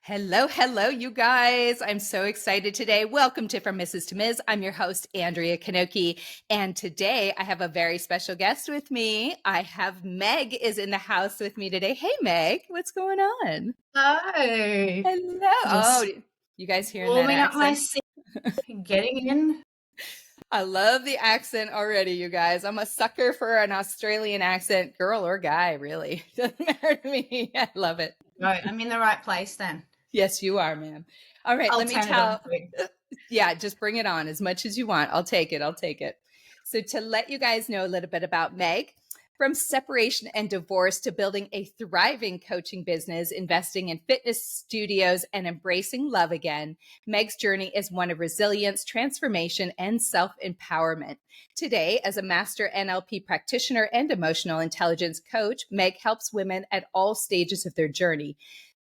Hello, hello, you guys. I'm so excited today. Welcome to From Mrs. to Ms. I'm your host, Andrea Keninoi. And today I have a very special guest with me. I have Meg is in the house with me today. Hey, Meg, what's going on? Hi. Hello. Oh, Just you guys hearing that warming up my accent? seat, getting in. I love the accent already, you guys. I'm a sucker for an Australian accent, girl or guy, really. Doesn't matter to me. I love it. Right, I'm in the right place then. Yes, you are, ma'am. All right, I'll let me turn it on tell. quick. Yeah, just bring it on as much as you want. I'll take it. I'll take it. So, to let you guys know a little bit about Meg, from separation and divorce to building a thriving coaching business, investing in fitness studios, and embracing love again, Meg's journey is one of resilience, transformation, and self empowerment. Today, as a Master NLP practitioner and emotional intelligence coach, Meg helps women at all stages of their journey.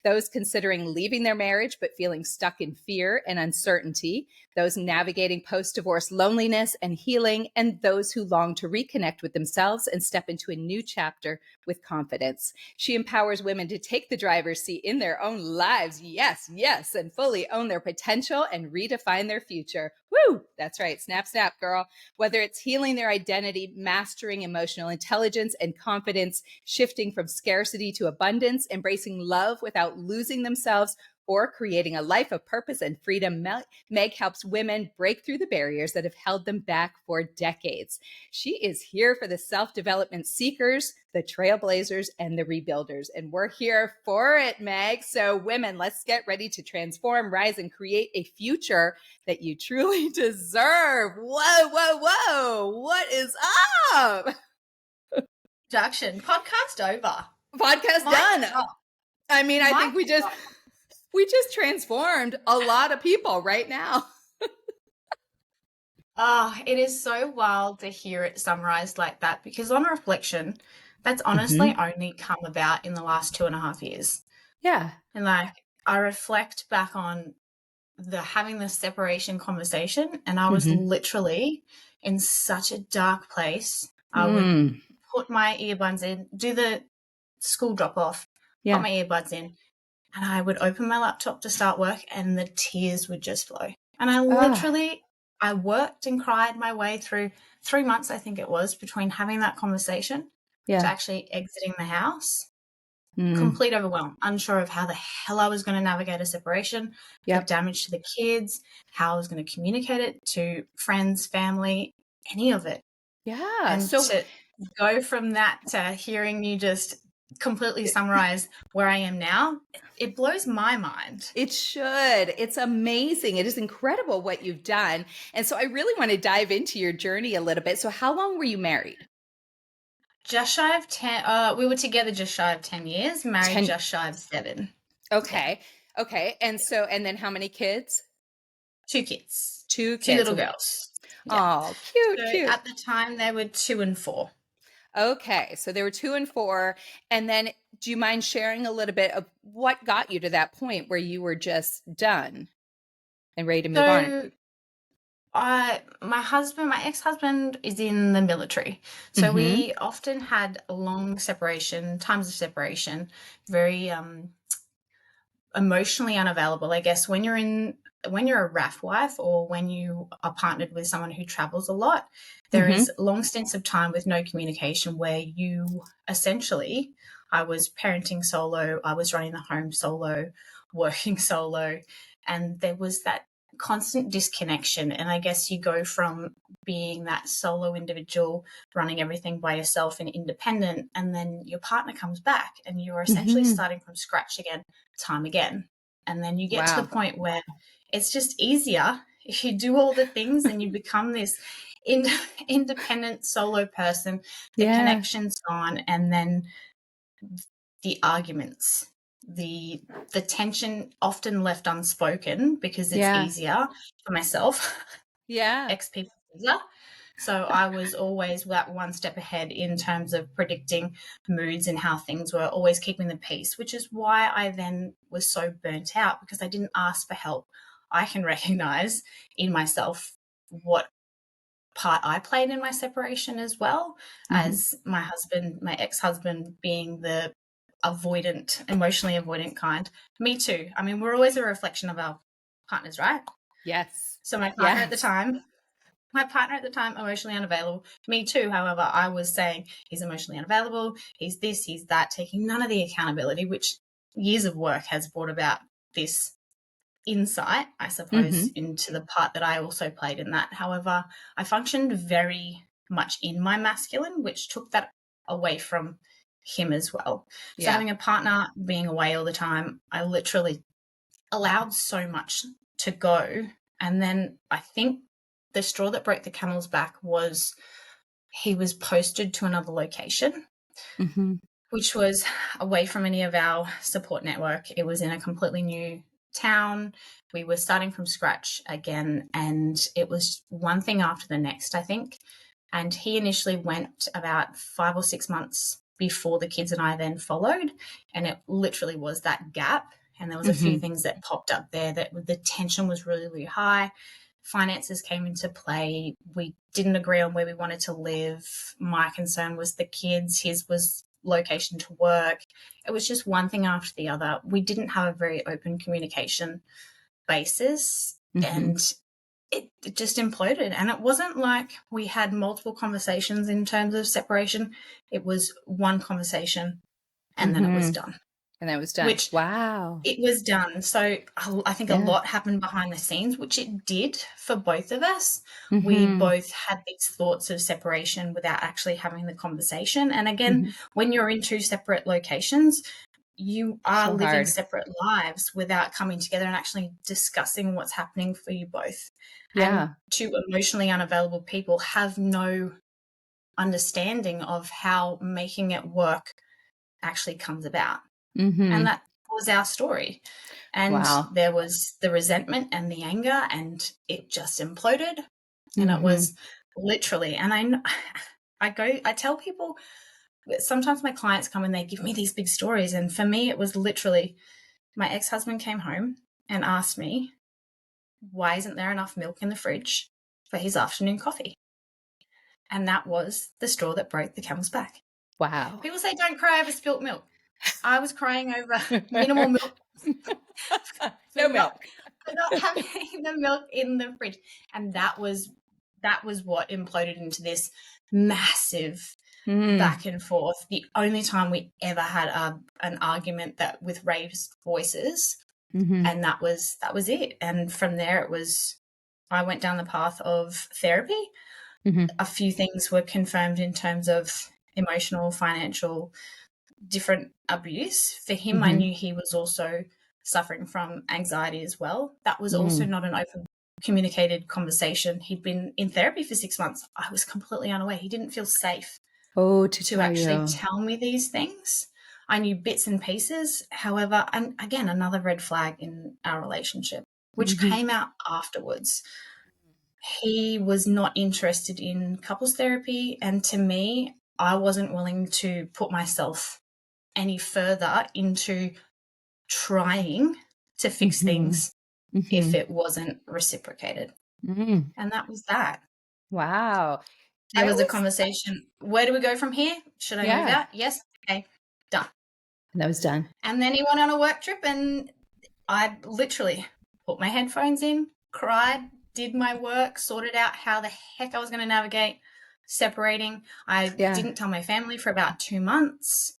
Those considering leaving their marriage but feeling stuck in fear and uncertainty, those navigating post-divorce loneliness and healing, and those who long to reconnect with themselves and step into a new chapter with confidence. She empowers women to take the driver's seat in their own lives, yes, yes, and fully own their potential and redefine their future. Woo! That's right. Snap, snap, girl. Whether it's healing their identity, mastering emotional intelligence and confidence, shifting from scarcity to abundance, embracing love without losing themselves, or creating a life of purpose and freedom, Meg helps women break through the barriers that have held them back for decades. She is here for the self-development seekers, the trailblazers, and the rebuilders. And we're here for it, Meg. So women, let's get ready to transform, rise, and create a future that you truly deserve. Whoa, whoa, whoa. What is up? Production. Podcast over. Podcast Mic done. drop. I mean, I think Mic we just transformed a lot of people right now. It is so wild to hear it summarized like that because on reflection, that's honestly only come about in the last 2.5 years. Yeah. And like I reflect back on having the separation conversation and I was literally in such a dark place. I would put my earbuds in, do the school drop off, put my earbuds in, and I would open my laptop to start work and the tears would just flow. And I worked and cried my way through 3 months, I think it was, between having that conversation to actually exiting the house. Complete overwhelm, unsure of how the hell I was going to navigate a separation, the damage to the kids, how I was going to communicate it to friends, family, any of it. Yeah. And So to go from that to hearing you just completely summarize where I am now, it blows my mind. it should. It's amazing. It is incredible what you've done. And so I really want to dive into your journey a little bit. So how long were you married? Just shy of 10. We were together just shy of 10 years, married 10. just shy of 7. Okay. Yeah. Okay. And then how many kids? 2 kids. 2 2 kids. little girls. Yeah. Oh, cute, So cute. at the time they were 2 and 4. Okay. So there were 2 and 4. And then do you mind sharing a little bit of what got you to that point where you were just done and ready to move on? So my ex-husband is in the military. So we often had long separation, times of separation, very emotionally unavailable. I guess when you're a RAF wife or when you are partnered with someone who travels a lot, there is long stints of time with no communication where you essentially, I was parenting solo, I was running the home solo, working solo, and there was that constant disconnection. And I guess you go from being that solo individual running everything by yourself and independent, and then your partner comes back and you're essentially starting from scratch again, time again. And then you get to the point where it's just easier if you do all the things and you become this independent solo person. The connection's gone, and then the arguments, the tension often left unspoken because it's easier for myself. Ex-people pleaser. So I was always that one step ahead in terms of predicting moods and how things were, always keeping the peace, which is why I then was so burnt out because I didn't ask for help. I can recognize in myself what part I played in my separation as well as my ex-husband being the emotionally avoidant kind. Me too. I mean, we're always a reflection of our partners, right? Yes. So my partner at the time, emotionally unavailable. Me too. However, I was saying he's emotionally unavailable. He's this, he's that, taking none of the accountability, which years of work has brought about this insight, I suppose, into the part that I also played in that. However, I functioned very much in my masculine, which took that away from him as well. So having a partner, being away all the time, I literally allowed so much to go. And then I think the straw that broke the camel's back was he was posted to another location, which was away from any of our support network. It was in a completely new town. We were starting from scratch again, and it was one thing after the next, I think. And he initially went about 5 or 6 months before the kids and I then followed, and it literally was that gap. And there was a few things that popped up there that the tension was really, really high. Finances came into play. We didn't agree on where we wanted to live. My concern was the kids. His was location to work. It was just one thing after the other. We didn't have a very open communication basis, and it just imploded. And it wasn't like we had multiple conversations in terms of separation. It was one conversation, and then it was done. And that was done. Which, wow. It was done. So I think a lot happened behind the scenes, which it did for both of us. We both had these thoughts of separation without actually having the conversation. And again, when you're in two separate locations, you are living separate lives without coming together and actually discussing what's happening for you both. And two emotionally unavailable people have no understanding of how making it work actually comes about. And that was our story. And there was the resentment and the anger, and it just imploded. And it was literally, and I tell people, sometimes my clients come and they give me these big stories. And for me, it was literally my ex-husband came home and asked me, why isn't there enough milk in the fridge for his afternoon coffee? And that was the straw that broke the camel's back. Wow. People say, don't cry over spilt milk. I was crying over minimal milk. No milk. For not having the milk in the fridge. And that was what imploded into this massive back and forth. The only time we ever had an argument that with raised voices, and that was it. And from there, I went down the path of therapy. A few things were confirmed in terms of emotional, financial, different abuse. For him, I knew he was also suffering from anxiety as well. That was also not an open communicated conversation. He'd been in therapy for 6 months. I was completely unaware. He didn't feel safe to actually tell me these things. I knew bits and pieces. However, and again, another red flag in our relationship, which came out afterwards. He was not interested in couples therapy. And to me, I wasn't willing to put myself any further into trying to fix things if it wasn't reciprocated. And that was that. Wow. There was a conversation. Where do we go from here? Should I move out? Yes. Okay. Done. And that was done. And then he went on a work trip, and I literally put my headphones in, cried, did my work, sorted out how the heck I was going to navigate separating. I didn't tell my family for about 2 months.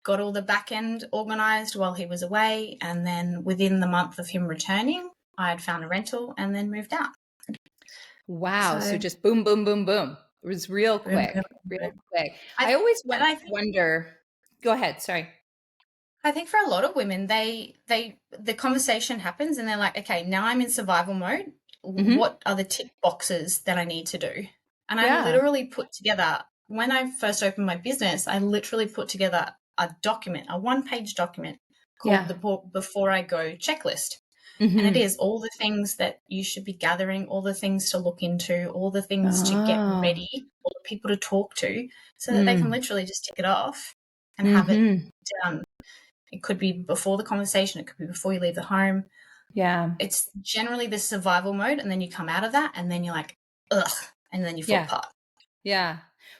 Got all the back end organized while he was away. And then within the month of him returning, I had found a rental and then moved out. Wow. So just boom, boom, boom, boom. It was real quick, real quick. I always wonder, go ahead. Sorry. I think for a lot of women, the conversation happens and they're like, okay, now I'm in survival mode. What are the tick boxes that I need to do? And I literally put together, when I first opened my business, I literally put together a document, a 1-page document called the Before I Go checklist. And it is all the things that you should be gathering, all the things to look into, all the things to get ready, all the people to talk to, so that they can literally just tick it off and have it done. It could be before the conversation. It could be before you leave the home. Yeah. It's generally the survival mode, and then you come out of that, and then you're like, ugh, and then you fall apart. Yeah.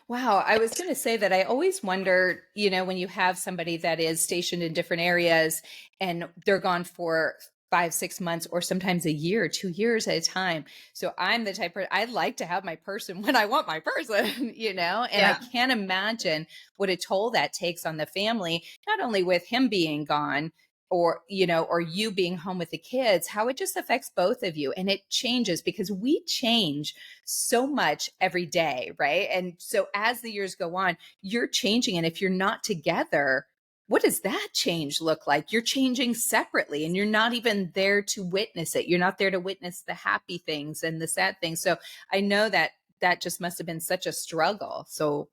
Wow. I was going to say that I always wonder, when you have somebody that is stationed in different areas and they're gone for 5, 6 months, or sometimes a year, 2 years at a time. So I'm the type of, I like to have my person when I want my person, and I Yeah. can't imagine what a toll that takes on the family, not only with him being gone, or you being home with the kids, how it just affects both of you. And it changes because we change so much every day, right? And so as the years go on, you're changing. And if you're not together, what does that change look like? You're changing separately and you're not even there to witness it. You're not there to witness the happy things and the sad things. So I know that that just must have been such a struggle. So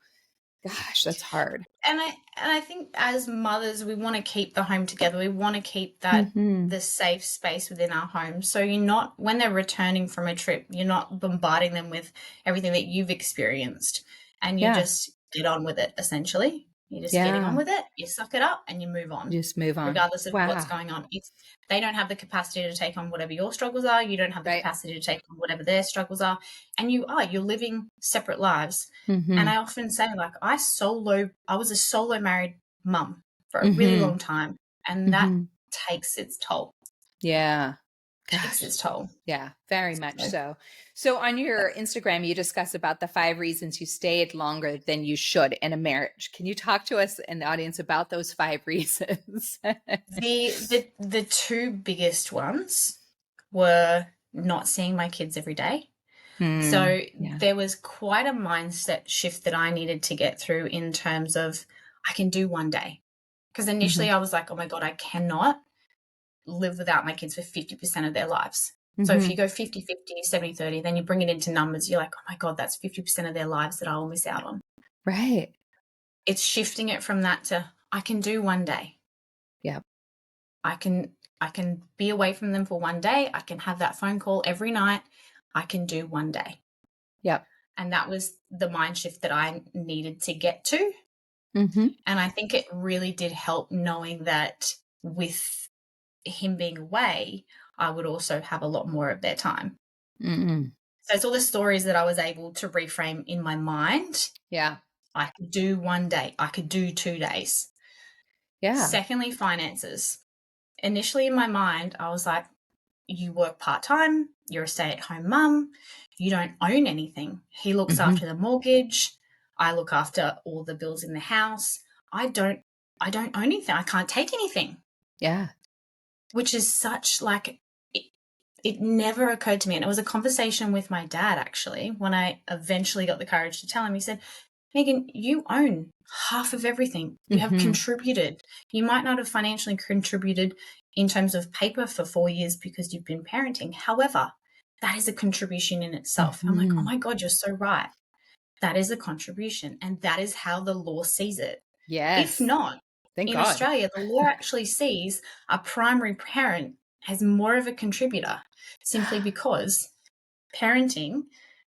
gosh, that's hard. And I think as mothers, we want to keep the home together. We want to keep that Mm-hmm. the safe space within our home. So you're not, when they're returning from a trip, you're not bombarding them with everything that you've experienced, and you Yeah. just get on with it. Essentially, you're just getting on Yeah. with it. You suck it up and you move on, Just move on. regardless of what's Wow. going on. It's, they don't have the capacity to take on whatever your struggles are. You don't have the Right. capacity to take on whatever their struggles are, and you're living separate lives. And Mm-hmm. I often say, like, I was a solo married mum for a really Mm-hmm. long time, and that Mm-hmm. takes its toll. Yeah. Takes Gosh. its toll. Yeah, very much So, so. So on your Instagram, you discuss about the 5 reasons you stayed longer than you should in a marriage. Can you talk to us in the audience about those 5 reasons? the two biggest ones were not seeing my kids every day. So Yeah. there was quite a mindset shift that I needed to get through in terms of, I can do one day. Because Mm-hmm. initially I was like, oh my God, I cannot live without my kids for 50% of their lives. So if Mm-hmm. you go 50-50, 70-30, then you bring it into numbers, you're like, oh my God, that's 50% of their lives that I will miss out on. Right. It's shifting it from that to, I can do one day. Yeah. I can be away from them for one day. I can have that phone call every night. I can do one day. Yeah. And that was the mind shift that I needed to get to. Mm-hmm. And I think it really did help knowing that with him being away, I would also have a lot more of their time. Mm-hmm. So it's all the stories that I was able to reframe in my mind. Yeah. I could do one day. I could do 2 days. Yeah. Secondly, finances. Initially in my mind, I was like, you work part-time, you're a stay-at-home mum, you don't own anything. He looks Mm-hmm. after the mortgage, I look after all the bills in the house. I don't own anything. I can't take anything. Yeah. Which is such like, it never occurred to me. And it was a conversation with my dad, actually, when I eventually got the courage to tell him. He said, Megan, you own half of everything. You have Mm-hmm. contributed. You might not have financially contributed in terms of paper for 4 years because you've been parenting. However, that is a contribution in itself. I'm like, oh Mm-hmm. my God, you're so right. That is a contribution. And that is how the law sees it. If Yes. not, Thank in God. Australia, the law actually sees a primary parent as more of a contributor, simply because parenting,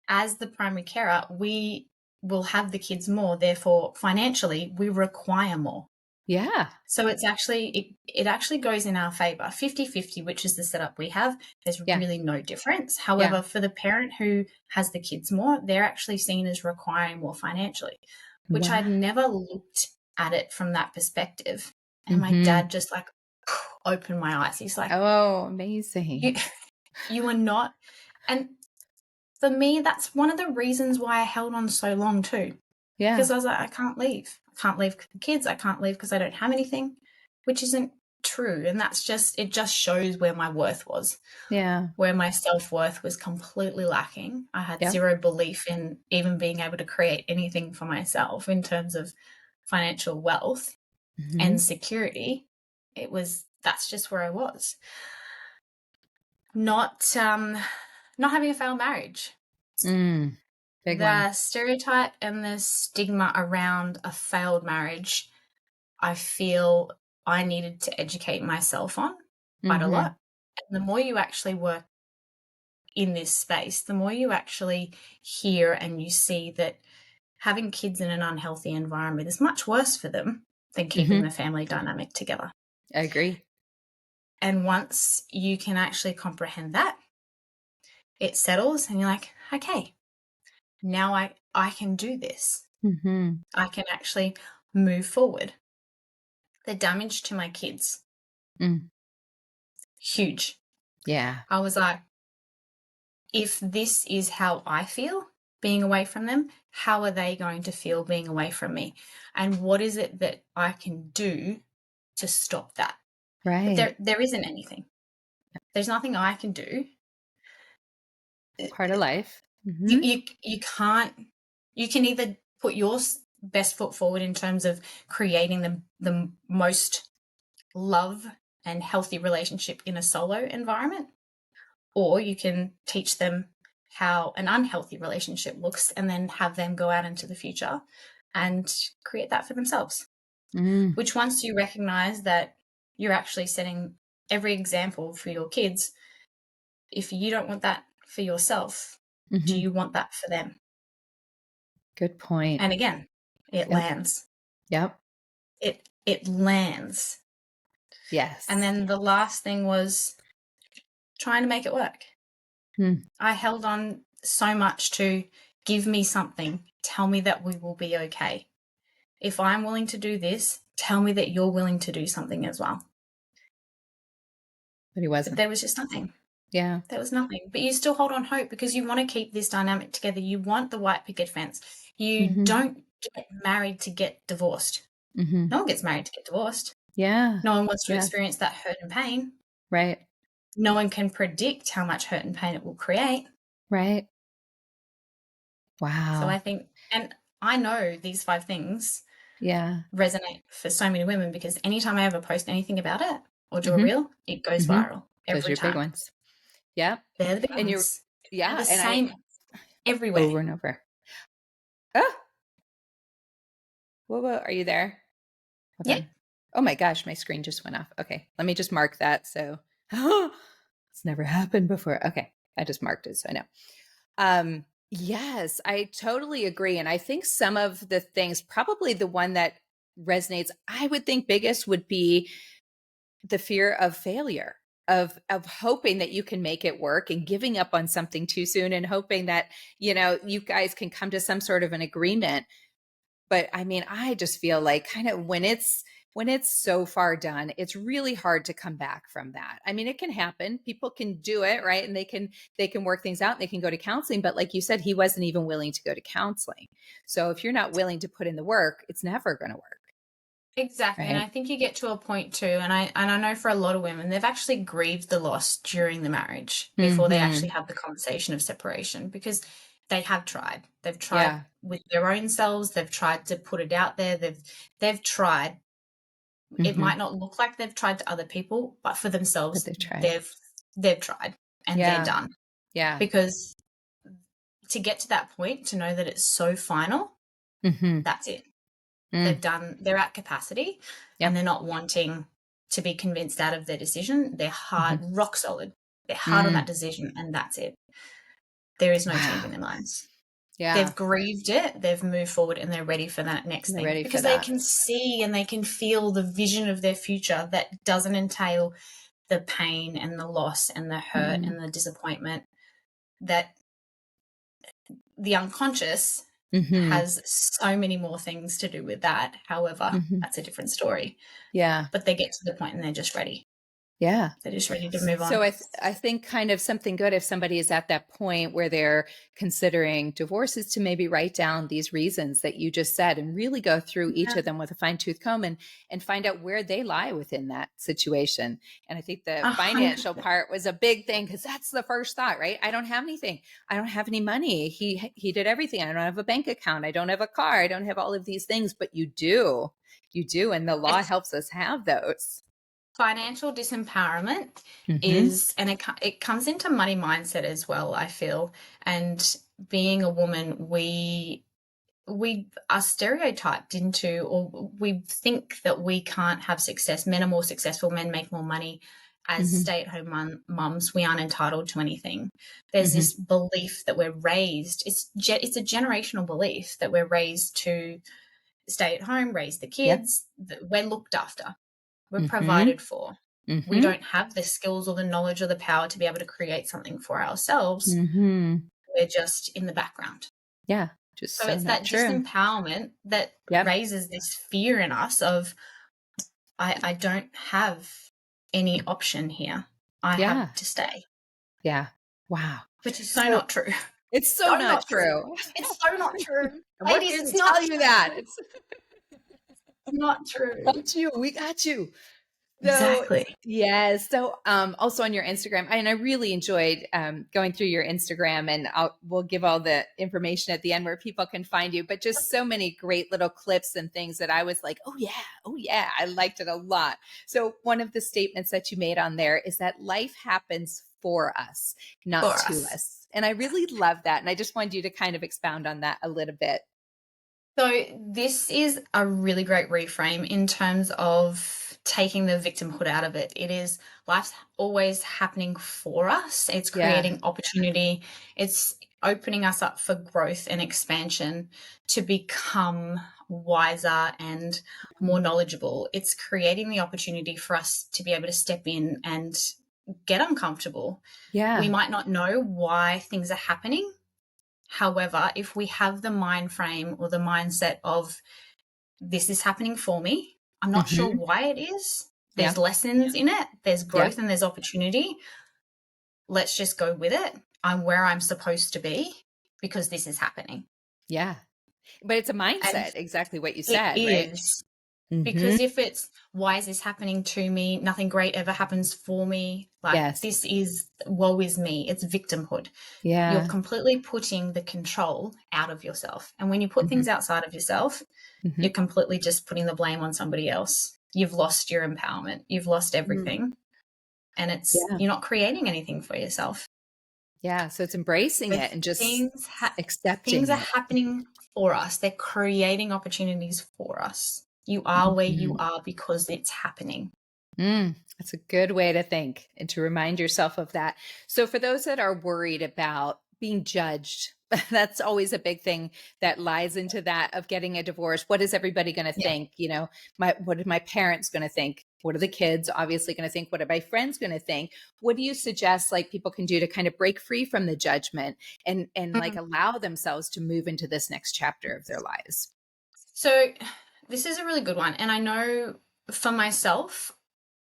as the primary carer, we will have the kids more. Therefore, financially, we require more. Yeah. So it's actually, it actually goes in our favor. 50-50, which is the setup we have, there's Yeah. really no difference. Yeah. However, for the parent who has the kids more, they're actually seen as requiring more financially, which I'd Wow. never looked at it from that perspective. And my Mm-hmm. dad just like opened my eyes. He's like, Oh, amazing. you are not. And for me, that's one of the reasons why I held on so long too. Yeah. Because I was like, I can't leave. I can't leave the kids. I can't leave because I don't have anything, which isn't true. And that's just, it just shows where my worth was, Yeah. where my self-worth was completely lacking. I had Yeah. zero belief in even being able to create anything for myself in terms of financial wealth Mm-hmm. and security. That's just where I was. Not having a failed marriage. Big one. The stereotype and the stigma around a failed marriage, I feel I needed to educate myself on quite a Mm-hmm. lot. And the more you actually work in this space, the more you actually hear and you see that having kids in an unhealthy environment is much worse for them than keeping Mm-hmm. the family dynamic together. I agree. And once you can actually comprehend that, it settles and you're like, okay, now I can do this. Mm-hmm. I can actually move forward. The damage to my kids, huge. Yeah. I was like, if this is how I feel being away from them, how are they going to feel being away from me? And what is it that I can do to stop that? Right. But there isn't anything. There's nothing I can do. Part of life. Mm-hmm. You can't. You can either put your best foot forward in terms of creating the most love and healthy relationship in a solo environment, or you can teach them how an unhealthy relationship looks and then have them go out into the future and create that for themselves. Which, once you recognize that you're actually setting every example for your kids, if you don't want that for yourself, do you want that for them? Good point. And again, it lands. Yep. It lands. Yes. And then the last thing was trying to make it work. I held on so much to give me something, tell me that we will be okay. If I'm willing to do this, tell me that you're willing to do something as well. But he wasn't. But there was just nothing. Yeah. There was nothing. But you still hold on hope because you want to keep this dynamic together. You want the white picket fence. You don't get married to get divorced. No one gets married to get divorced. Yeah. No one wants to experience that hurt and pain. Right. No one can predict how much hurt and pain it will create. Right. Wow. So I think, and I know these 5 things resonate for so many women because anytime I ever post anything about it or do a reel, it goes viral every Those are time. big ones. Yeah. They're the big and ones. You're, They're the same everywhere. Over and over. Oh. Whoa, are you there? Yeah. Oh my gosh, my screen just went off. Okay, let me just mark that. So it's never happened before. Okay, I just marked it, so I know. Yes, I totally agree. And I think some of the things, probably the one that resonates, I would think biggest would be the fear of failure, of hoping that you can make it work and giving up on something too soon and hoping that, you guys can come to some sort of an agreement. But I mean, I just feel like kind of when it's so far done, it's really hard to come back from that. I mean, it can happen. People can do it, right? And they can work things out. They can go to counseling. But like you said, he wasn't even willing to go to counseling. So if you're not willing to put in the work, it's never going to work. Exactly. Right? And I think you get to a point too, and I know for a lot of women, they've actually grieved the loss during the marriage before they actually have the conversation of separation because they have tried. They've tried with their own selves. They've tried to put it out there. They've tried. It might not look like they've tried to other people, but for themselves, they've tried and they're done. Yeah. Because to get to that point, to know that it's so final, that's it. They're at capacity and they're not wanting to be convinced out of their decision. They're hard, rock solid. They're hard on that decision and that's it. There is no changing their minds. Yeah. They've grieved it, they've moved forward and they're ready for that next thing because they can see and they can feel the vision of their future that doesn't entail the pain and the loss and the hurt and the disappointment. That the unconscious has so many more things to do with that. However, that's a different story. Yeah. But they get to the point and they're just ready. Yeah. They're just ready to move on. So I think kind of something good if somebody is at that point where they're considering divorce is to maybe write down these reasons that you just said and really go through each of them with a fine-tooth comb and find out where they lie within that situation. And I think the financial part was a big thing because that's the first thought, right? I don't have anything. I don't have any money. He did everything. I don't have a bank account. I don't have a car. I don't have all of these things, but you do. You do. And the law helps us have those. Financial disempowerment is, and it comes into money mindset as well, I feel. And being a woman, we are stereotyped into, or we think that we can't have success. Men are more successful, men make more money. As stay-at-home mums, we aren't entitled to anything. There's this belief that we're raised, it's a generational belief that we're raised to stay at home, raise the kids, that we're looked after. We're provided for. We don't have the skills or the knowledge or the power to be able to create something for ourselves. We're just in the background. Yeah. Just So so it's not that true. disempowerment that Yep. raises this fear in us of, I don't have any option here. I have Yeah. to stay, Yeah. Wow. which is so So not true. it's so So not not true. true. It's so not true. And we're Ladies, here it's to not tell you that. true. It's It's not true. got you. We got you. So Exactly. yes. So also on your Instagram, and I really enjoyed going through your Instagram, and we'll give all the information at the end where people can find you. But just so many great little clips and things that I was like, oh yeah, I liked it a lot. So one of the statements that you made on there is that life happens for us, For not to us. us. And I really love that. And I just wanted you to kind of expound on that a little bit. So this is a really great reframe in terms of taking the victimhood out of it. It is life's always happening for us. It's Yeah. creating opportunity. It's opening us up for growth and expansion to become wiser and more knowledgeable. It's creating the opportunity for us to be able to step in and get uncomfortable. We Yeah. might not know why things are happening. However, if we have the mind frame or the mindset of this is happening for me, I'm not sure Hmm. why it is. Yeah. There's lessons in it, there's Yeah. growth and there's opportunity. Let's just go with it. I'm where I'm supposed to be because this is happening. Yeah. But it's a And mindset, exactly what you it said, right? is. Hmm. Because if it's, why is this happening to me? Nothing great ever happens for me. Like, Yes. this is, woe is me. It's victimhood. You're Yeah. completely putting the control out of yourself. And when you put Hmm. things outside of yourself, Hmm. you're completely just putting the blame on somebody else. You've lost your empowerment. You've lost everything. And Yeah. you're not creating anything for yourself. Yeah. So it's embracing So it and just things, accepting things are it. happening for us. They're creating opportunities for us. You are where you Mhm. are because it's happening. That's a good way to think and to remind yourself of that. So, for those that are worried about being judged, that's always a big thing that lies into that of getting a divorce. What is everybody going to Yeah. think? What are my parents going to think? What are the kids obviously going to think? What are my friends going to think? What do you suggest like people can do to kind of break free from the judgment and like Mm. allow themselves to move into this next chapter of their lives? So this is a really good one. And I know for myself,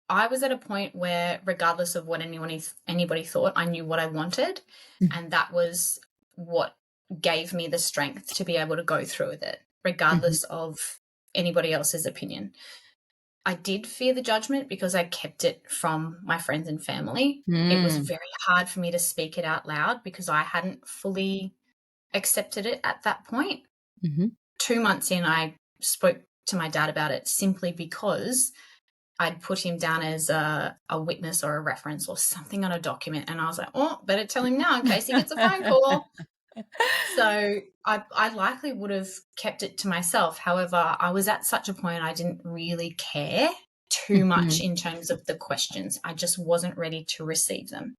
I was at a point where regardless of what anybody thought, I knew what I wanted. And that was what gave me the strength to be able to go through with it, Mm-hmm. regardless of anybody else's opinion. I did fear the judgment because I kept it from my friends and family. It was Mm. very hard for me to speak it out loud because I hadn't fully accepted it at that point. Mm-hmm. 2 months in, I spoke to my dad about it simply because I'd put him down as a witness or a reference or something on a document. And I was like, oh, better tell him now in case he gets a phone call. So I likely would have kept it to myself. However, I was at such a point I didn't really care too much Mhm, in terms of the questions. I just wasn't ready to receive them.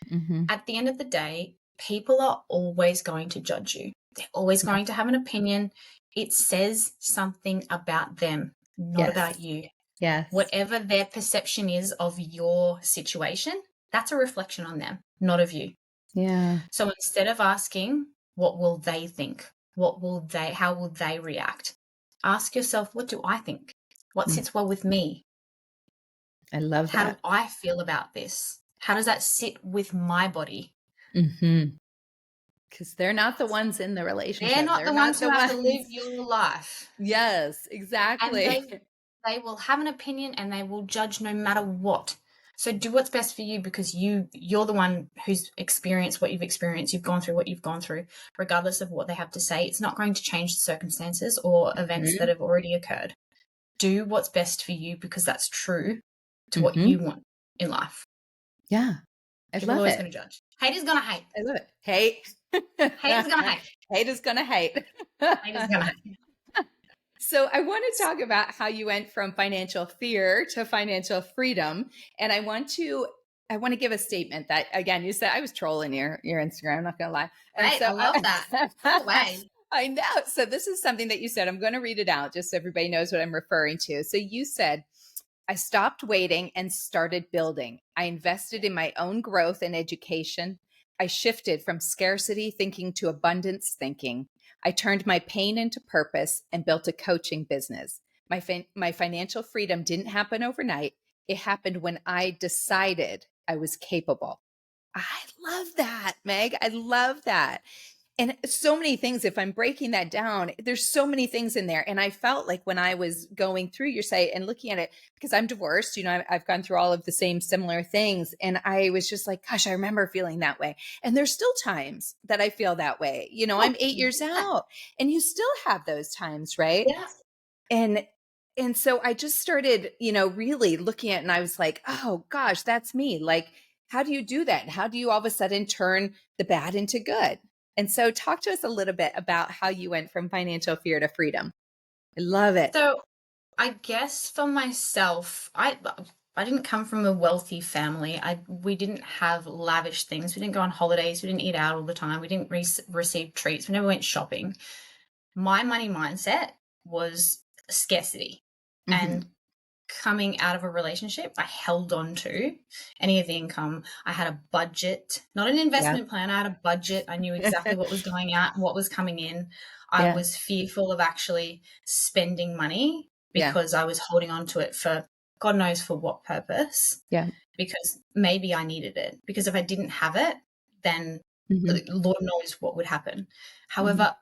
mhm. At the end of the day, people are always going to judge you. They're always Yeah. going to have an opinion. It says something about them, not about Yes. you. Yes. Whatever their perception is of your situation, that's a reflection on them, not of you. Yeah. So instead of asking, what will they think? How will they react? Ask yourself, what do I think? What Mm. sits well with me? I love How do that. I feel about this? How does that sit with my body? Mhm. 'Cause they're not the ones in the They're relationship. not They're the ones not who the have to live ones. your life. Yes, And exactly. they will have an opinion and they will judge no matter what. So do what's best for you because you're the one who's experienced what you've experienced. You've gone through what you've gone through, regardless of what they have to say. It's not going to change the circumstances or events that Mhm, have already occurred. Do what's best for you because that's true to what mhm. you want in life. Yeah. I People are love always it. going to judge. Haters going to hate. I love it. Hate. Haters going to hate. Hate is gonna hate. Haters going to hate. So I want to talk about how you went from financial fear to financial freedom. And I want to give a statement that again, you said I was trolling your Instagram, I'm not gonna lie. And Great. I so love that. All the way. I know. So this is something that you said. I'm going to read it out just so everybody knows what I'm referring to. So you said, I stopped waiting and started building. I invested in my own growth and education. I shifted from scarcity thinking to abundance thinking. I turned my pain into purpose and built a coaching business. My financial freedom didn't happen overnight. It happened when I decided I was capable. I love that, Meg. I love that. And so many things, if I'm breaking that down, there's so many things in there. And I felt like when I was going through your site and looking at it, because I'm divorced, I've gone through all of the same similar things. And I was just like, gosh, I remember feeling that way. And there's still times that I feel that way. I'm 8 years out and you still have those times, right? Yeah. And so I just started, really looking at it and I was like, oh gosh, that's me. Like, how do you do that? And how do you all of a sudden turn the bad into good? And so talk to us a little bit about how you went from financial fear to freedom. I love it. So I guess for myself, I didn't come from a wealthy family. We didn't have lavish things. We didn't go on holidays. We didn't eat out all the time. We didn't receive treats. We never went shopping. My money mindset was scarcity. Mm-hmm. And coming out of a relationship, I held on to any of the income. I had a budget, not an investment plan. I had a budget. I knew exactly what was going out, what was coming in. I was fearful of actually spending money because I was holding on to it for God knows for what purpose. Yeah. Because maybe I needed it. Because if I didn't have it, then Lord knows what would happen. However,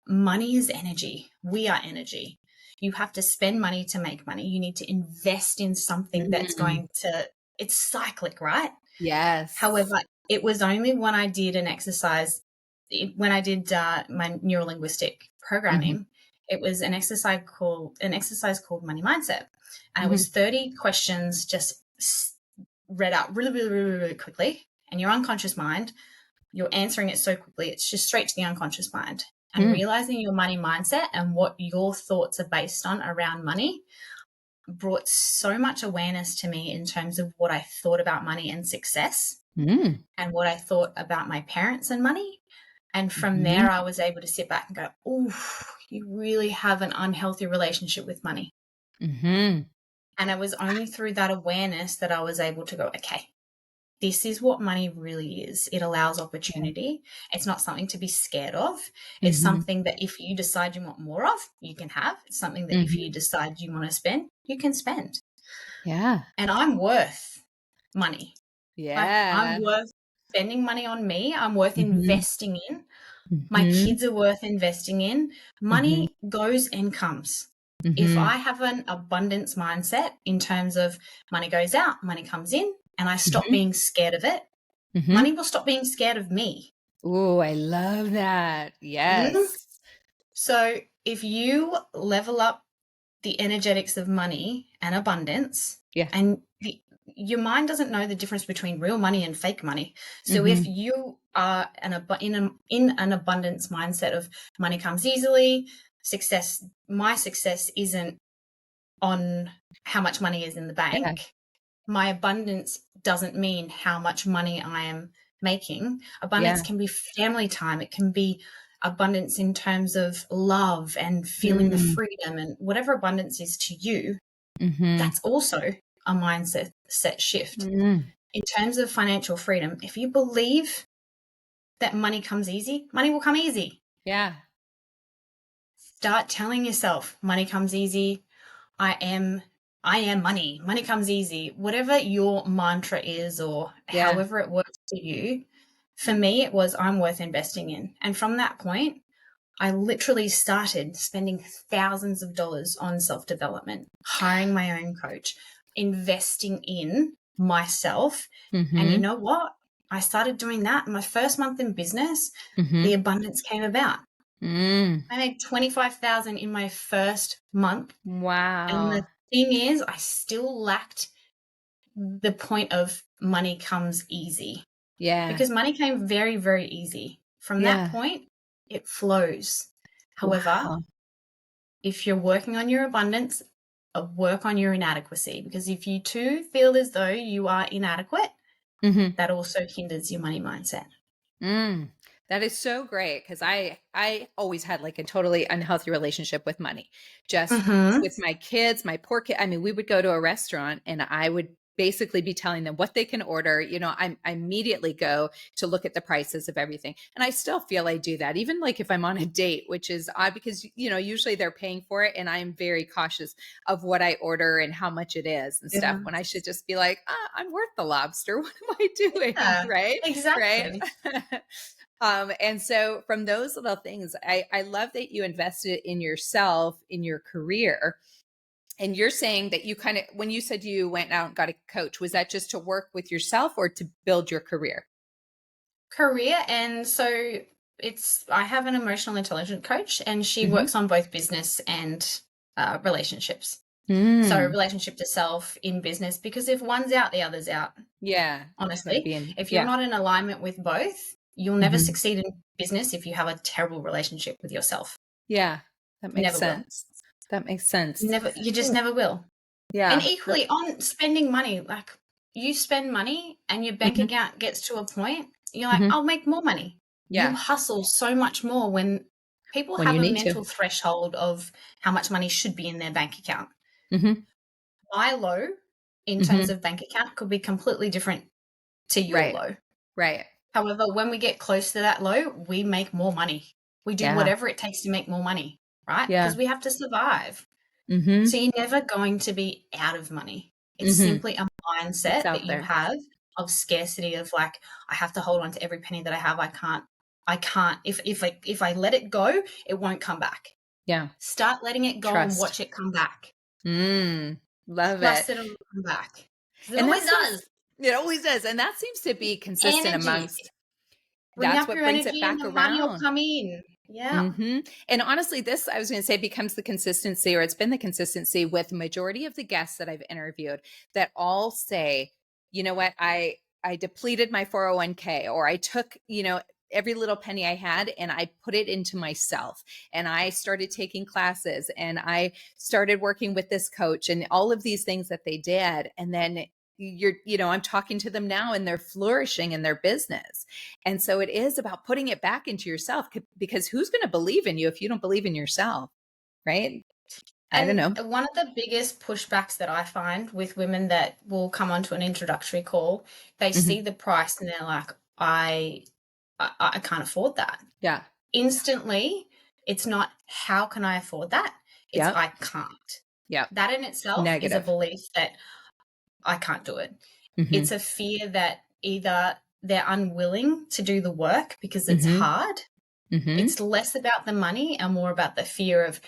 money is energy. We are energy. You have to spend money to make money. You need to invest in something that's going to, it's cyclic, right? Yes. However, it was only when I did an exercise, when I did my neurolinguistic programming, it was an exercise called Money Mindset. And it was 30 questions just read out really, really, really, really quickly. And your unconscious mind, you're answering it so quickly, it's just straight to the unconscious mind. And realizing your money mindset and what your thoughts are based on around money brought so much awareness to me in terms of what I thought about money and success and what I thought about my parents and money. And from there, I was able to sit back and go, oh, you really have an unhealthy relationship with money. And it was only through that awareness that I was able to go, okay, this is what money really is. It allows opportunity. It's not something to be scared of. It's something that if you decide you want more of, you can have. It's something that if you decide you want to spend, you can spend. Yeah. And I'm worth money. Yeah. I'm worth spending money on me. I'm worth investing in. My kids are worth investing in. Money goes and comes. If I have an abundance mindset in terms of money goes out, money comes in, and I stop being scared of it, money will stop being scared of me. Oh, I love that. Yes. So if you level up the energetics of money and abundance, and your mind doesn't know the difference between real money and fake money. So if you are in an abundance mindset of money comes easily, my success isn't on how much money is in the bank. Yeah. My abundance doesn't mean how much money I am making. Abundance can be family time. It can be abundance in terms of love and feeling the freedom and whatever abundance is to you. That's also a mindset shift. In terms of financial freedom, if you believe that money comes easy, money will come easy. Yeah. Start telling yourself money comes easy. I am money. Money comes easy. Whatever your mantra is or however it works for you. For me, it was I'm worth investing in. And from that point, I literally started spending thousands of dollars on self-development, hiring my own coach, investing in myself. And you know what? I started doing that. My first month in business, the abundance came about. I made $25,000 in my first month. Wow. And the thing is, I still lacked the point of money comes easy. Yeah. Because money came very, very easy. From that point, it flows. However, if you're working on your abundance, work on your inadequacy. Because if you too feel as though you are inadequate, that also hinders your money mindset. That is so great because I always had like a totally unhealthy relationship with money. Just with my kids, my poor kid. I mean, we would go to a restaurant and I would basically be telling them what they can order. I immediately go to look at the prices of everything. And I still feel I do that, even like if I'm on a date, which is odd because, usually they're paying for it. And I'm very cautious of what I order and how much it is and stuff, when I should just be like, I'm worth the lobster. What am I doing? Yeah, Right. exactly. Right. And so from those little things, I love that you invested in yourself, in your career. And you're saying that you kind of, when you said you went out and got a coach, was that just to work with yourself or to build your career? Career. And so I have an emotional intelligence coach, and she works on both business and relationships. So relationship to self in business, because if one's out, the other's out. Yeah. Honestly, if you're not in alignment with both, you'll never succeed in business if you have a terrible relationship with yourself. Yeah. That makes sense. That makes sense. You just never will. Yeah. And equally on spending money, like you spend money and your bank account gets to a point, you're like, I'll make more money. Yeah. You hustle so much more when people have a mental threshold of how much money should be in their bank account. My low in terms of bank account could be completely different to your low. Right. However, when we get close to that low, we make more money. We do whatever it takes to make more money, right? Because we have to survive. So you're never going to be out of money. It's simply a mindset that you have of scarcity, of like, I have to hold on to every penny that I have. I can't, if I let it go, it won't come back. Yeah. Start letting it go and watch it come back. Love Trust it. It'll come back. It always does. It always does. And that seems to be consistent amongst. Bring that's up what your brings energy it back and the around. money will come in. Yeah. And honestly, this, I was going to say, becomes the consistency, or it's been the consistency with the majority of the guests that I've interviewed, that all say, you know what, I depleted my 401k, or I took, every little penny I had and I put it into myself, and I started taking classes, and I started working with this coach, and all of these things that they did. And then I'm talking to them now and they're flourishing in their business. And so it is about putting it back into yourself, because who's going to believe in you if you don't believe in yourself? Right. I don't know. One of the biggest pushbacks that I find with women that will come onto an introductory call, they see the price and they're like, I can't afford that. Yeah. Instantly, it's not, how can I afford that? It's I can't. Yeah. That in itself is a belief that I can't do it. It's a fear that either they're unwilling to do the work because it's hard. It's less about the money and more about the fear of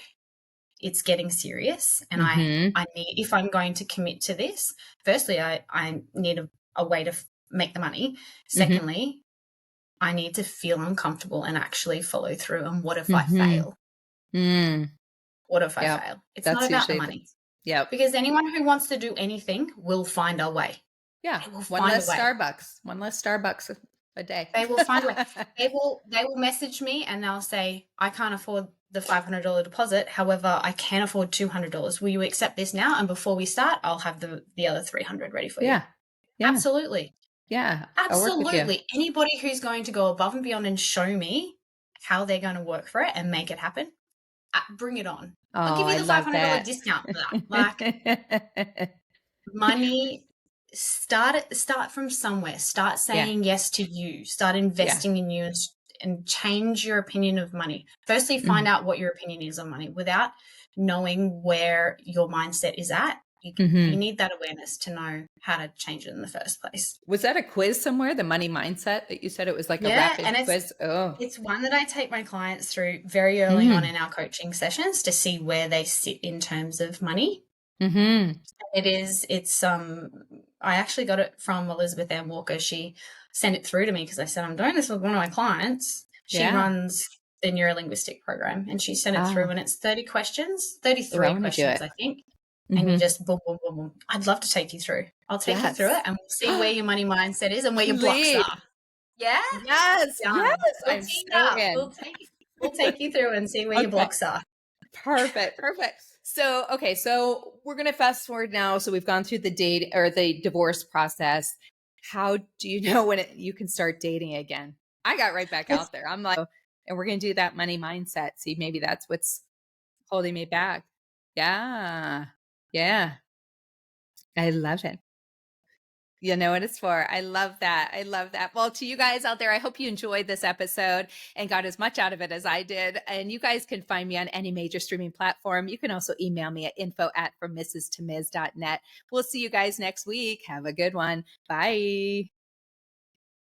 it's getting serious. And I need, if I'm going to commit to this, firstly, I need a way to make the money. Secondly, I need to feel uncomfortable and actually follow through. And what if I fail? What if I fail? It's not about the money. Yeah. Because anyone who wants to do anything will find a way. Yeah. One less Starbucks a day. They will find a way. They will message me and they'll say, I can't afford the $500 deposit. However, I can afford $200. Will you accept this now? And before we start, I'll have the other $300 ready for you. Yeah. Absolutely. Yeah. Absolutely. Anybody who's going to go above and beyond and show me how they're going to work for it and make it happen, bring it on. I'll give you the $500 discount for that. Like, money, start from somewhere. Start saying yes to you. Start investing in you and change your opinion of money. Firstly, find out what your opinion is on money. Without knowing where your mindset is at, you need that awareness to know how to change it in the first place. Was that a quiz somewhere, the money mindset that you said? It was like a rapid quiz? It's one that I take my clients through very early on in our coaching sessions to see where they sit in terms of money. It's I actually got it from Elizabeth Ann Walker. She sent it through to me because I said, I'm doing this with one of my clients. She runs the neurolinguistic program, and she sent it through, and it's 33 questions, I think. And you just boom, boom, boom, boom. I'd love to take you through. I'll take you through it, and we'll see where your money mindset is and where your blocks are. Yeah? Yes. We'll take you through and see where your blocks are. Perfect. So, okay. So we're going to fast forward now. So we've gone through the date or the divorce process. How do you know when you can start dating again? I got right back out there. I'm like, and we're going to do that money mindset. See, maybe that's what's holding me back. Yeah. I love it. You know what it's for. I love that. I love that. Well, to you guys out there, I hope you enjoyed this episode and got as much out of it as I did. And you guys can find me on any major streaming platform. You can also email me at info@frommisstomiz.net. We'll see you guys next week. Have a good one. Bye.